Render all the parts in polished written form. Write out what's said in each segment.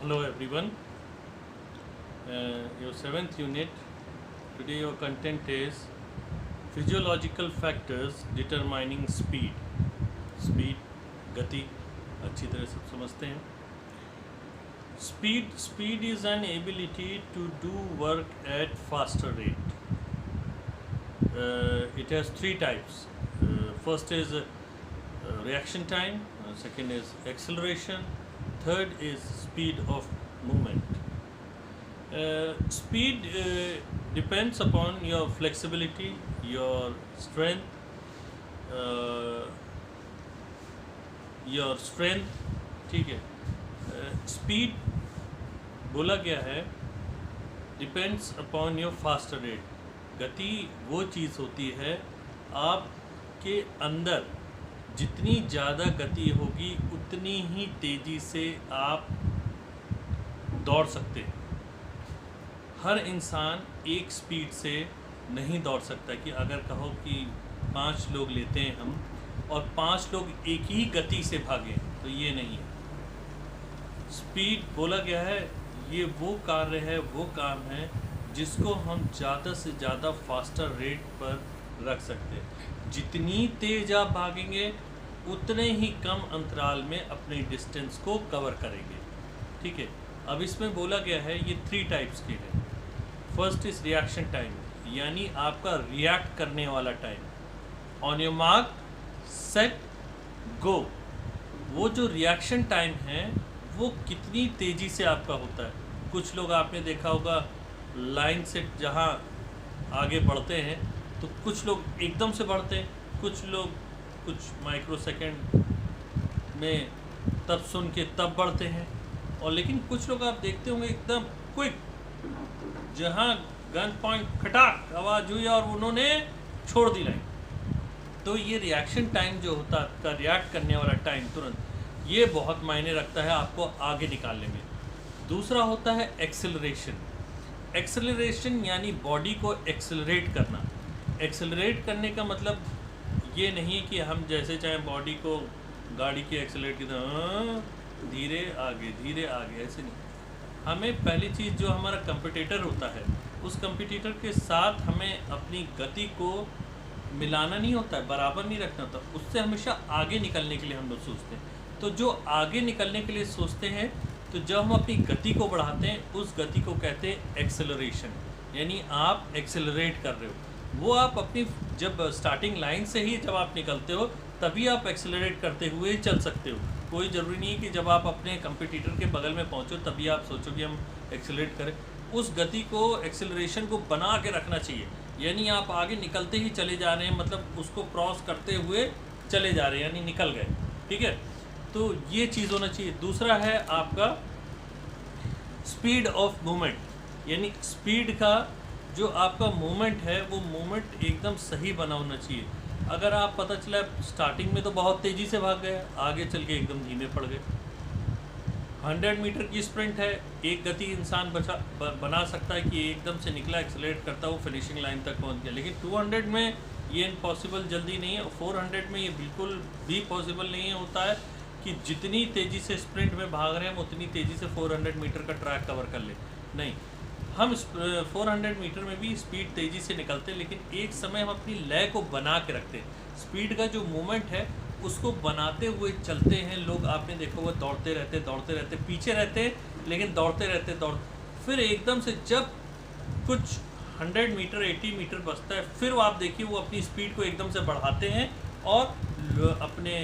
Hello everyone. Your seventh unit. Today your content is physiological factors determining speed. Speed, गति, अच्छी तरह से समझते हैं. Speed is an ability to do work at faster rate. It has three types. First is reaction time. Second is acceleration. Third is speed of movement. Speed depends upon your flexibility, your strength, ठीक है. Speed बोला गया है depends upon your faster rate. गति वो चीज़ होती है आपके अंदर जितनी ज़्यादा गति होगी उतनी ही तेज़ी से आप दौड़ सकते हैं. हर इंसान एक स्पीड से नहीं दौड़ सकता कि अगर कहो कि 5 लोग लेते हैं हम और 5 लोग एक ही गति से भागें तो ये नहीं है. स्पीड बोला गया है ये वो कार्य है, वो काम है जिसको हम ज़्यादा से ज़्यादा फास्टर रेट पर रख सकते हैं. जितनी तेज़ आप भागेंगे उतने ही कम अंतराल में अपने डिस्टेंस को कवर करेंगे. ठीक है. अब इसमें बोला गया है ये 3 टाइप्स के हैं. फर्स्ट इज़ रिएक्शन टाइम, यानी आपका रिएक्ट करने वाला time. On your mark set go. वो जो रिएक्शन टाइम है वो कितनी तेज़ी से आपका होता है. कुछ लोग आपने देखा होगा लाइन से जहाँ आगे बढ़ते हैं तो कुछ लोग एकदम से बढ़ते हैं, कुछ लोग कुछ माइक्रो सेकेंड में तब सुन के तब बढ़ते हैं, और लेकिन कुछ लोग आप देखते होंगे एकदम क्विक, जहाँ गन पॉइंट खटाक आवाज़ हुई और उन्होंने छोड़ दी लाइन. तो ये रिएक्शन टाइम जो होता है आपका रिएक्ट करने वाला टाइम तुरंत, ये बहुत मायने रखता है आपको आगे निकालने में. दूसरा होता है एक्सेलरेशन. एक्सेलरेशन यानी बॉडी को एक्सेलरेट करना. एक्सेलरेट करने का मतलब ये नहीं कि हम जैसे चाहें बॉडी को गाड़ी की एक्सेलरेट की तरह धीरे आगे ऐसे नहीं. हमें पहली चीज़ जो हमारा कंपटीटर होता है उस कंपटीटर के साथ हमें अपनी गति को मिलाना नहीं होता है, बराबर नहीं रखना होता. उससे हमेशा आगे निकलने के लिए हम लोग सोचते हैं. तो जो आगे निकलने के लिए सोचते हैं तो जब हम अपनी गति को बढ़ाते हैं उस गति को कहते हैं एक्सेलरेशन, यानी आप एक्सेलरेट कर रहे हो. वो आप अपनी जब स्टार्टिंग लाइन से ही जब आप निकलते हो तभी आप एक्सेलरेट करते हुए चल सकते हो. कोई ज़रूरी नहीं है कि जब आप अपने कंपटीटर के बगल में पहुंचो तभी आप सोचो कि हम एक्सेलरेट करें. उस गति को एक्सेलरेशन को बना के रखना चाहिए, यानी आप आगे निकलते ही चले जा रहे हैं, मतलब उसको क्रॉस करते हुए चले जा रहे हैं, यानी निकल गए. ठीक है. तो ये चीज़ होना चाहिए. दूसरा है आपका स्पीड ऑफ मूवमेंट, यानी स्पीड का जो आपका मूवमेंट है वो मूवमेंट एकदम सही बना होना चाहिए. अगर आप पता चला स्टार्टिंग में तो बहुत तेज़ी से भाग गए, आगे चल के एकदम धीमे पड़ गए. 100 मीटर की स्प्रिंट है, एक गति इंसान बना सकता है कि एकदम से निकला एक्सेलरेट करता वो फिनिशिंग लाइन तक पहुंच गया. लेकिन 200 में ये इम्पॉसिबल जल्दी नहीं है, और 400 में ये बिल्कुल भी पॉसिबल नहीं होता है कि जितनी तेज़ी से स्प्रिंट में भाग रहे हैं हम उतनी तेज़ी से 400 मीटर का ट्रैक कवर कर ले. नहीं, हम 400 मीटर में भी स्पीड तेज़ी से निकलते हैं, लेकिन एक समय हम अपनी लय को बना के रखते हैं. स्पीड का जो मूवमेंट है उसको बनाते हुए चलते हैं. लोग आपने देखा हुआ दौड़ते रहते पीछे रहते हैं लेकिन दौड़ते रहते फिर एकदम से जब कुछ 100 मीटर 80 मीटर बचता है फिर वो आप देखिए वो अपनी स्पीड को एकदम से बढ़ाते हैं और अपने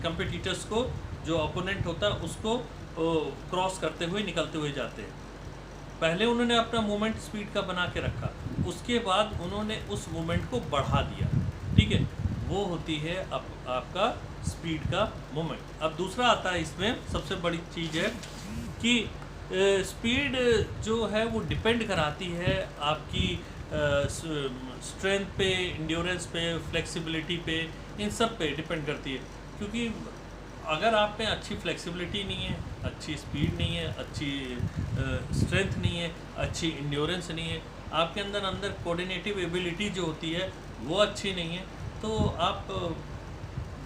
कंपटीटर्स को जो अपोनेंट होता है उसको क्रॉस करते हुए निकलते हुए जाते हैं. पहले उन्होंने अपना मूवमेंट स्पीड का बना के रखा, उसके बाद उन्होंने उस मूवमेंट को बढ़ा दिया. ठीक है. वो होती है आपका स्पीड का मूवमेंट. अब दूसरा आता है, इसमें सबसे बड़ी चीज़ है कि स्पीड जो है वो डिपेंड कराती है आपकी स्ट्रेंथ पे, इंड्योरेंस पे, फ्लेक्सिबिलिटी पे, इन सब पे डिपेंड करती है. क्योंकि अगर आप में अच्छी फ्लेक्सिबिलिटी नहीं है, अच्छी स्पीड नहीं है, अच्छी स्ट्रेंथ नहीं है, अच्छी इंड्योरेंस नहीं है, आपके अंदर कोऑर्डिनेटिव एबिलिटी जो होती है वो अच्छी नहीं है, तो आप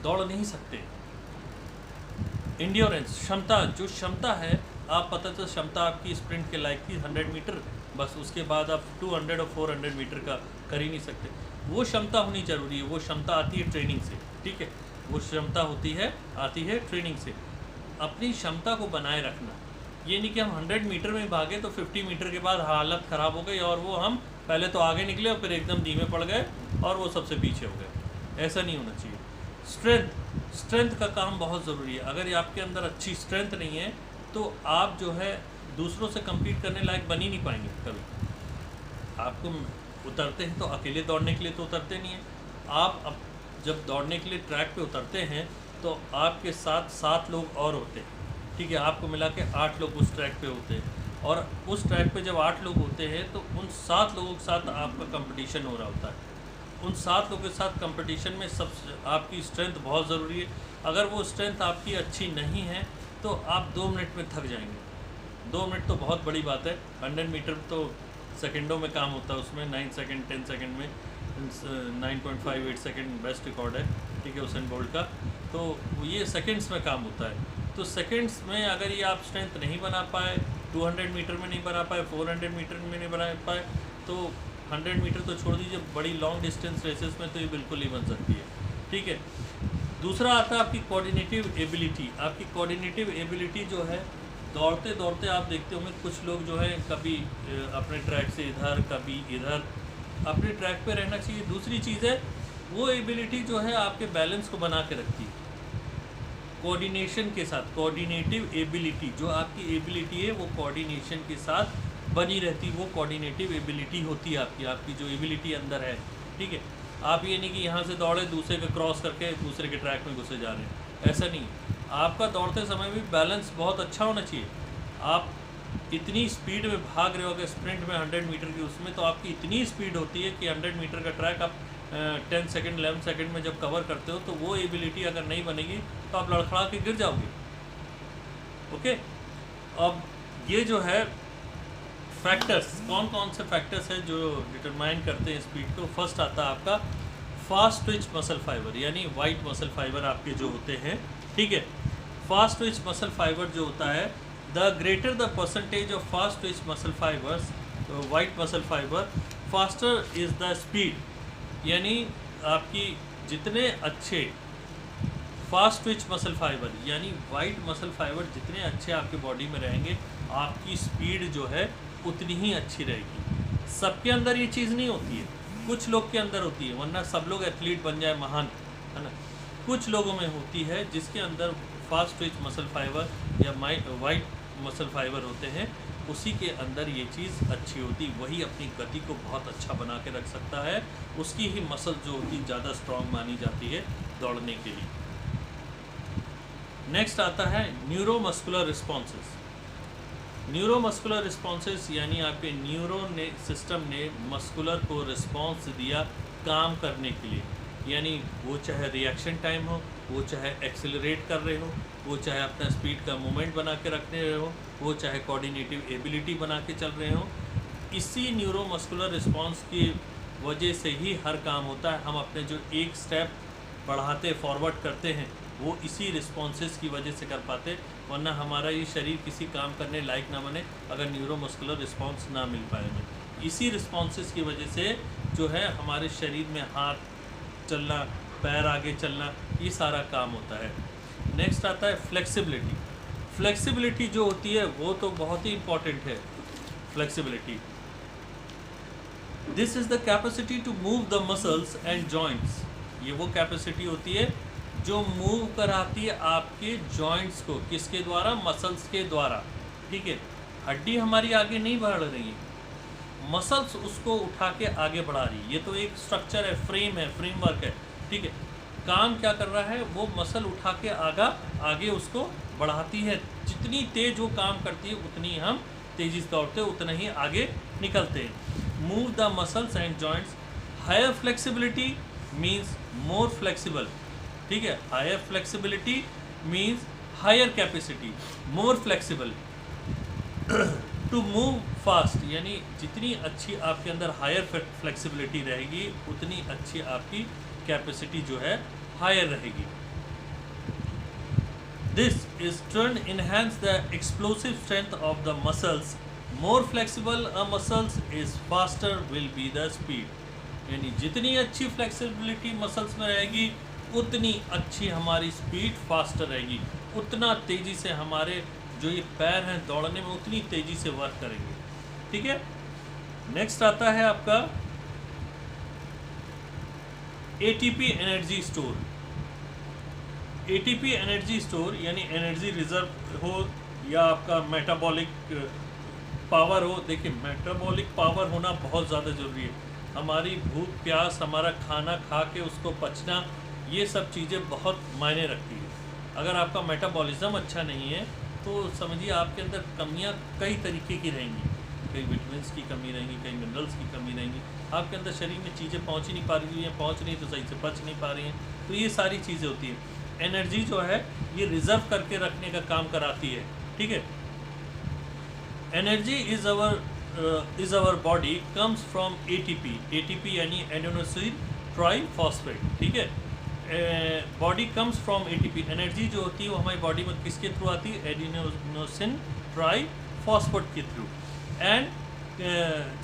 दौड़ नहीं सकते. इंड्योरेंस, क्षमता, जो क्षमता है आप पता तो क्षमता आपकी स्प्रिंट के लायक थी 100 मीटर, बस उसके बाद आप 200 और 400 मीटर का कर ही नहीं सकते। वो क्षमता होनी ज़रूरी है, वो क्षमता आती है ट्रेनिंग से, ठीक है, वो क्षमता आती है ट्रेनिंग से। अपनी क्षमता को बनाए रखना, ये नहीं कि हम 100 मीटर में भागे तो 50 मीटर के बाद हालत ख़राब हो गई और वो हम पहले तो आगे निकले और फिर एकदम धीमे पड़ गए और वो सबसे पीछे हो गए। ऐसा नहीं होना चाहिए। स्ट्रेंथ का काम बहुत ज़रूरी है। अगर ये आपके अंदर अच्छी स्ट्रेंथ नहीं है तो आप जो है दूसरों से compete करने लायक बन ही नहीं पाएंगे कभी। आपको उतरते हैं तो अकेले दौड़ने के लिए तो उतरते नहीं हैं आप। अब जब दौड़ने के लिए ट्रैक पे उतरते हैं तो आपके साथ 7 लोग और होते हैं, ठीक है, आपको मिला के 8 लोग उस ट्रैक पे होते हैं। और उस ट्रैक पे जब 8 लोग होते हैं तो उन 7 लोगों के साथ आपका कंपटीशन हो रहा होता है। उन 7 लोगों के साथ कंपटीशन में आपकी स्ट्रेंथ बहुत ज़रूरी है। अगर वो स्ट्रेंथ आपकी अच्छी नहीं है तो आप 2 मिनट में थक जाएंगे। 2 मिनट तो बहुत बड़ी बात है। 100 मीटर तो सेकंडों में काम होता है, उसमें 9 सेकंड 10 सेकंड में 9.58 सेकंड बेस्ट रिकॉर्ड है, ठीक है, उसेन बोल्ट का। तो ये सेकंड्स में काम होता है। तो सेकंड्स में अगर ये आप स्ट्रेंथ नहीं बना पाए, 200 मीटर में नहीं बना पाए, 400 मीटर में नहीं बना पाए, तो 100 मीटर तो छोड़ दीजिए, बड़ी लॉन्ग डिस्टेंस रेसेस में तो ये बिल्कुल नहीं बन सकती है, ठीक है। दूसरा आता है आपकी कोऑर्डिनेटिव एबिलिटी। आपकी कोऑर्डिनेटिव एबिलिटी जो है, दौड़ते दौड़ते आप देखते होंगे कुछ लोग जो है कभी अपने ट्रैक से इधर कभी इधर, अपने ट्रैक पे रहना चाहिए। दूसरी चीज़ है वो एबिलिटी जो है आपके बैलेंस को बना के रखती है कोऑर्डिनेशन के साथ। कोऑर्डिनेटिव एबिलिटी जो आपकी एबिलिटी है वो कोऑर्डिनेशन के साथ बनी रहती, वो कोऑर्डिनेटिव एबिलिटी होती है आपकी जो एबिलिटी अंदर है, ठीक है। आप ये नहीं कि यहाँ से दौड़े दूसरे के क्रॉस करके दूसरे के ट्रैक में घुसे जा रहे हैं, ऐसा नहीं। आपका दौड़ते समय भी बैलेंस बहुत अच्छा होना चाहिए। आप इतनी स्पीड में भाग रहे हो, अगर स्प्रिंट में 100 मीटर की उसमें तो आपकी इतनी स्पीड होती है कि 100 मीटर का ट्रैक आप 10 सेकंड 11 सेकंड में जब कवर करते हो तो वो एबिलिटी अगर नहीं बनेगी तो आप लड़खड़ा के गिर जाओगे, ओके। अब ये जो है फैक्टर्स, कौन कौन से फैक्टर्स हैं जो डिटरमाइन करते हैं स्पीड को। फर्स्ट आता है आपका फास्ट ट्विच मसल फाइबर, यानी वाइट मसल फाइबर आपके जो होते हैं, ठीक है। फास्ट ट्विच मसल फाइबर जो होता है, the greater the percentage of fast Twitch muscle fibres, white muscle fibre, faster is the speed. यानी आपकी जितने अच्छे फास्ट ट्विच मसल फाइबर यानी वाइट मसल फाइबर जितने अच्छे आपके बॉडी में रहेंगे, आपकी स्पीड जो है उतनी ही अच्छी रहेगी। सबके अंदर ये चीज़ नहीं होती है, कुछ लोग के अंदर होती है, वरना सब लोग एथलीट बन जाए महान, है ना। कुछ लोगों में होती है जिसके अंदर फास्ट ट्विच मसल फाइबर या वाइट मसल फाइबर होते हैं, उसी के अंदर ये चीज़ अच्छी होती, वही अपनी गति को बहुत अच्छा बना के रख सकता है। उसकी ही मसल जो होती ज़्यादा स्ट्रॉन्ग मानी जाती है दौड़ने के लिए। नेक्स्ट आता है न्यूरोमस्कुलर रिस्पॉन्सेस। न्यूरोमस्कुलर रिस्पॉन्सेस यानी आपके न्यूरोन ने सिस्टम ने मस्कुलर को रिस्पॉन्स दिया काम करने के लिए, यानी वो चाहे रिएक्शन टाइम हो, वो चाहे एक्सेलरेट कर रहे हो, वो चाहे अपना स्पीड का मूवमेंट बना के रखने रहे हो, वो चाहे कोऑर्डिनेटिव एबिलिटी बना के चल रहे हो, इसी न्यूरोमस्कुलर रिस्पॉन्स की वजह से ही हर काम होता है। हम अपने जो एक स्टेप बढ़ाते फॉरवर्ड करते हैं वो इसी रिस्पॉन्सेस की वजह से कर पाते, वरना हमारा ये शरीर किसी काम करने लायक ना बने अगर न्यूरोमस्कुलर रिस्पॉन्स ना मिल पाए हमें। इसी रिस्पॉन्सेस की वजह से जो है हमारे शरीर में हाथ चलना, पैर आगे चलना, ये सारा काम होता है। नेक्स्ट आता है फ्लेक्सिबिलिटी। फ्लेक्सिबिलिटी जो होती है वो तो बहुत ही इम्पॉर्टेंट है। Flexibility, this is the capacity to move the muscles and joints. ये वो कैपेसिटी होती है जो मूव कराती है आपके जॉइंट्स को, किसके द्वारा? मसल्स के द्वारा, ठीक है। हड्डी हमारी आगे नहीं बढ़ रही है, मसल्स उसको उठा के आगे बढ़ा रही है। ये तो एक स्ट्रक्चर है, फ्रेम है, फ्रेमवर्क है, ठीक है। काम क्या कर रहा है? वो मसल उठा के आगे उसको बढ़ाती है। जितनी तेज वो काम करती है उतनी हम तेजी से दौड़ते हैं, उतना ही आगे निकलते हैं। Move the muscles and joints. Higher flexibility means more flexible, ठीक है। Higher flexibility means higher capacity, more flexible. To move fast, यानी जितनी अच्छी आपके अंदर हायर फ्लेक्सिबिलिटी रहेगी उतनी अच्छी आपकी कैपेसिटी जो है हायर रहेगी। This is to enhance the explosive strength of the muscles. More flexible a muscles is faster will be the speed. यानी जितनी अच्छी फ्लेक्सिबिलिटी मसल्स में रहेगी उतनी अच्छी हमारी स्पीड फास्टर रहेगी, उतना तेज़ी से हमारे जो ये पैर हैं दौड़ने में उतनी तेज़ी से वर्क करेंगे। ठीक है, नेक्स्ट आता है आपका ATP energy store. ATP energy store यानी एनर्जी रिजर्व हो या आपका मेटाबॉलिक पावर हो। देखिए, मेटाबॉलिक पावर होना बहुत ज़्यादा ज़रूरी है। हमारी भूख प्यास, हमारा खाना खा के उसको पचना, ये सब चीज़ें बहुत मायने रखती है। अगर आपका मेटाबॉलिज्म अच्छा नहीं है तो समझिए आपके अंदर कमियां कई तरीके की रहेंगी। कई विटामिन्स की कमी रहेंगी, कई मिनरल्स की कमी रहेंगी, आपके अंदर शरीर में चीज़ें पहुंच ही नहीं पा रही हैं, पहुंच नहीं तो सही से पच नहीं पा रही हैं। तो ये सारी चीज़ें होती हैं। एनर्जी जो है ये रिजर्व करके रखने का काम कराती है। ठीक है, energy is our body comes from ATP. ATP यानी एडेनोसिन ट्राइफॉस्फेट। ठीक है, body comes from ATP. Energy जो होती है वो हमारी बॉडी में किसके थ्रू आती है? एडेनोसिन ट्राइफॉस्फेट के through. And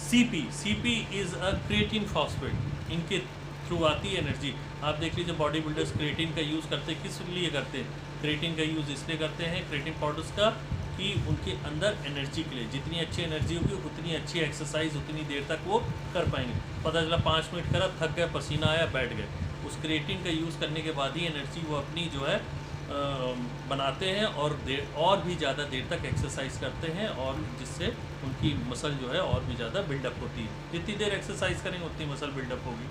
CP is a creatine phosphate, इनके थ्रू आती है एनर्जी। आप देख लीजिए बॉडी बिल्डर्स क्रिएटिन का यूज़ करते हैं, किस लिए करते हैं? क्रिएटिन का यूज़ इसलिए करते हैं, क्रिएटिन पाउडर्स का, कि उनके अंदर एनर्जी के लिए। जितनी अच्छी एनर्जी होगी उतनी अच्छी एक्सरसाइज उतनी देर तक वो कर पाएंगे। पता चला 5 मिनट करा, थक गए, पसीना आया, बैठ गए, उस क्रिएटिन का यूज़ करने के बाद ही एनर्जी वो अपनी जो है बनाते हैं और भी ज़्यादा देर तक एक्सरसाइज करते हैं, और जिससे उनकी मसल जो है और भी ज़्यादा बिल्डअप होती है। जितनी देर एक्सरसाइज करेंगे उतनी मसल बिल्डअप होगी।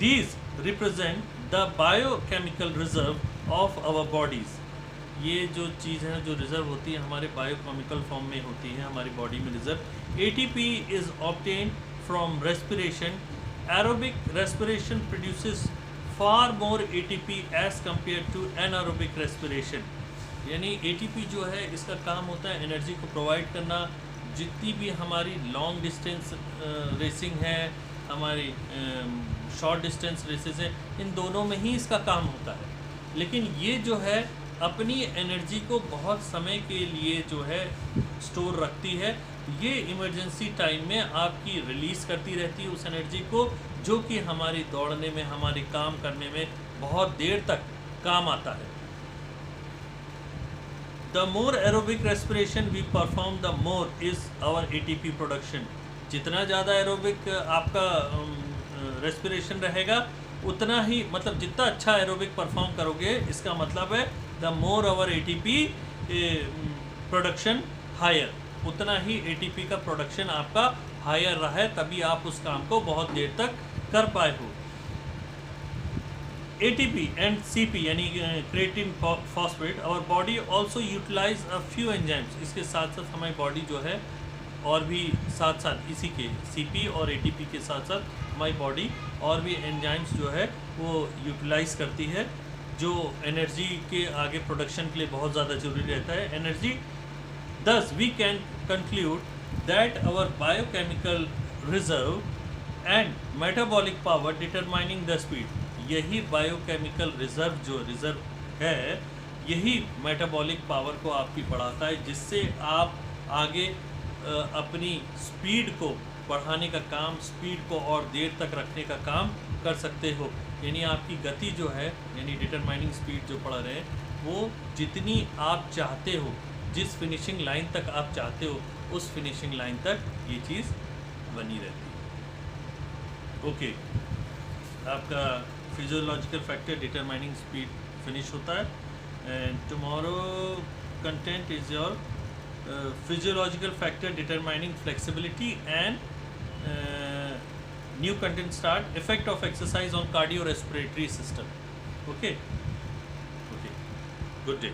These represent the biochemical reserve of our bodies. ये जो चीज़ है जो रिजर्व होती है हमारे बायोकेमिकल फॉर्म में होती है हमारी बॉडी में reserve. ATP is obtain from respiration. Aerobic respiration produces far more ATP as compare to anaerobic respiration. यानी एटीपी जो है इसका काम होता है एनर्जी को प्रोवाइड करना। जितनी भी हमारी लॉन्ग डिस्टेंस रेसिंग है, हमारी शॉर्ट डिस्टेंस रेसेस है, इन दोनों में ही इसका काम होता है। लेकिन ये जो है अपनी एनर्जी को बहुत समय के लिए जो है स्टोर रखती है। ये इमरजेंसी टाइम में आपकी रिलीज़ करती रहती है उस एनर्जी को, जो कि हमारी दौड़ने में, हमारे काम करने में बहुत देर तक काम आता है। The more aerobic respiration we perform the more is our ATP production. जितना ज़्यादा एरोबिक आपका रेस्पिरेशन रहेगा उतना ही, मतलब जितना अच्छा एरोबिक परफॉर्म करोगे, इसका मतलब है the more our ATP production higher, उतना ही एटीपी का प्रोडक्शन आपका हायर रहा है, तभी आप उस काम को बहुत देर तक कर पाए हो। एटीपी एंड सीपी यानी creatine phosphate, our body also utilise a few enzymes. इसके साथ साथ हमारी बॉडी जो है और भी साथ साथ इसी के सीपी और एटीपी के साथ साथ हमारी बॉडी और भी एंजाइम्स जो है वो यूटिलाइज करती है, जो एनर्जी के आगे प्रोडक्शन के लिए बहुत ज़्यादा ज़रूरी रहता है। Energy thus we can conclude that our biochemical reserve and metabolic power determining the speed. यही बायोकेमिकल रिजर्व जो रिजर्व है, यही मेटाबॉलिक पावर को आपकी बढ़ाता है, जिससे आप आगे अपनी स्पीड को बढ़ाने का काम, स्पीड को और देर तक रखने का काम कर सकते हो। यानी आपकी गति जो है, यानी डिटरमाइनिंग स्पीड जो पढ़ रहे हैं, वो जितनी आप चाहते हो, जिस फिनिशिंग लाइन तक आप चाहते हो, उस फिनिशिंग लाइन तक ये चीज़ बनी रहती है। ओके, आपका physiological factor determining speed finish होता है। And tomorrow content is your physiological factor determining flexibility and new content start effect of exercise on cardiorespiratory system. Okay, good day.